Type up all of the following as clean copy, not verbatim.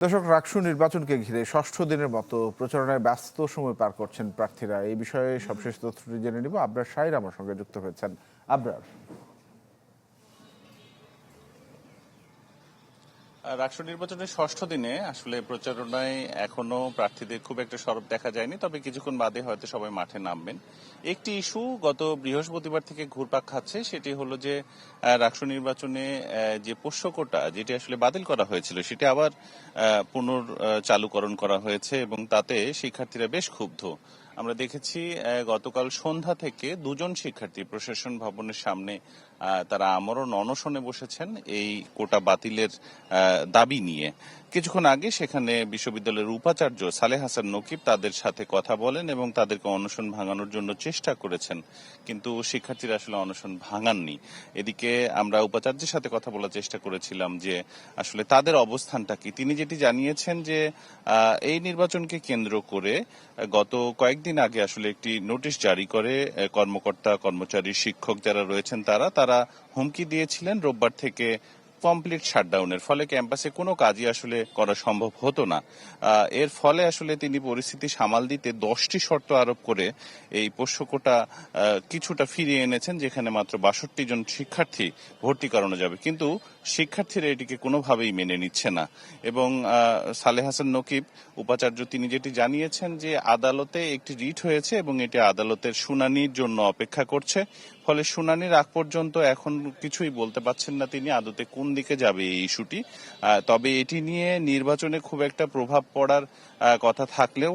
দর্শক, রাকসু নির্বাচনকে ঘিরে ষষ্ঠ দিনের মতো প্রচারণায় ব্যস্ত সময় পার করছেন প্রার্থীরা। এই বিষয়ে সবশেষ তথ্যটি জেনে নিব। আবরার শাহির আমার সঙ্গে যুক্ত হয়েছেন। আবরার। রাষ্ট্র নির্বাচনের ষষ্ঠ দিনে আসলে প্রচারণায় এখনো প্রার্থীদের খুব একটা সরব দেখা যায়নি, তবে কিছুক্ষণ বাদে হয়তো সবাই মাঠে নামবেন। একটি ইস্যু গত বৃহস্পতিবার থেকে ঘুরপাক খাচ্ছে, সেটি হলো যে রাষ্ট্র নির্বাচনে যে পোষ্য কোটা যেটি আসলে বাতিল করা হয়েছিল সেটি আবার চালুকরণ করা হয়েছে এবং তাতে শিক্ষার্থীরা বেশ ক্ষুব্ধ। আমরা দেখেছি গতকাল সন্ধ্যা থেকে দুজন শিক্ষার্থী প্রশাসন ভবনের সামনে তারা আমরণ অনশনে বসেছেন এই কোটা বাতিলের দাবি নিয়ে। কিছুক্ষণ আগে সেখানে বিশ্ববিদ্যালয়ের উপাচার্য সালেহ হাসান নকিব তাদের সাথে কথা বলেন এবং তাদেরকে অনশন ভাঙানোর জন্য চেষ্টা করেছেন, কিন্তু শিক্ষার্থীরা আসলে অনশন ভাঙাননি। এদিকে আমরা উপাচার্যের সাথে কথা বলার চেষ্টা করেছিলাম যে আসলে তাদের অবস্থানটা কি। তিনি যেটি জানিয়েছেন যে এই নির্বাচনকে কেন্দ্র করে গত কয়েকদিন আগে আসলে একটি নোটিশ জারি করে কর্মকর্তা কর্মচারী শিক্ষক যারা রয়েছেন তারা হুমকি দিয়েছিলেন রোববার থেকে কমপ্লিট শাটডাউনের, ফলে ক্যাম্পাসে কোনো কাজই আসলে করা সম্ভব হতো না। এর ফলে আসলে তিনি পরিস্থিতি সামাল দিতে 10টি শর্ত আরোপ করে এই পোষ্য কোটা কিছুটা ফিরিয়ে এনেছেন, যেখানে মাত্র 62 জন শিক্ষার্থী ভর্তি করানো যাবে, কিন্তু শিক্ষার্থীরা এটিকে কোনোভাবেই মেনে নিচ্ছে না। এবং সালেহ হাসান নকিব উপাচার্য তিনি যেটি জানিয়েছেন যে আদালতে একটি রিট হয়েছে এবং এটি আদালতের শুনানির জন্য অপেক্ষা করছে, ফলে শুনানির আগ পর্যন্ত এখন কিছুই বলতে পারছেন না তিনি আদতে কোন দিকে যাবে এই ইস্যুটি। তবে এটি নিয়ে নির্বাচনে খুব একটা প্রভাব পড়ার কথা থাকলেও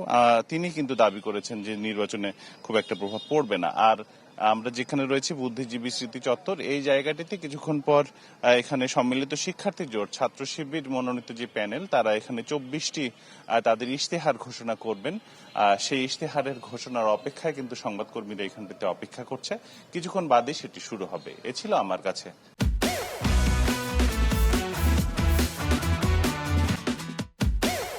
তিনি কিন্তু দাবি করেছেন যে নির্বাচনে খুব একটা প্রভাব পড়বে না। আর আমরা যেখানে রয়েছি বুদ্ধিজীবী স্মৃতি চত্বর, এই জায়গাটিতে কিছুক্ষণ পর এখানে সম্মিলিত শিক্ষার্থী জোট ছাত্র শিবির মনোনীত যে প্যানেল তারা এখানে 24টি তাদের ইশতেহার ঘোষণা করবেন। সেই ইশতেহারের ঘোষণার অপেক্ষায় কিন্তু সংবাদকর্মীরা এখানটিতে অপেক্ষা করছে। কিছুক্ষণ বাদে সেটি শুরু হবে। এ ছিল আমার কাছে।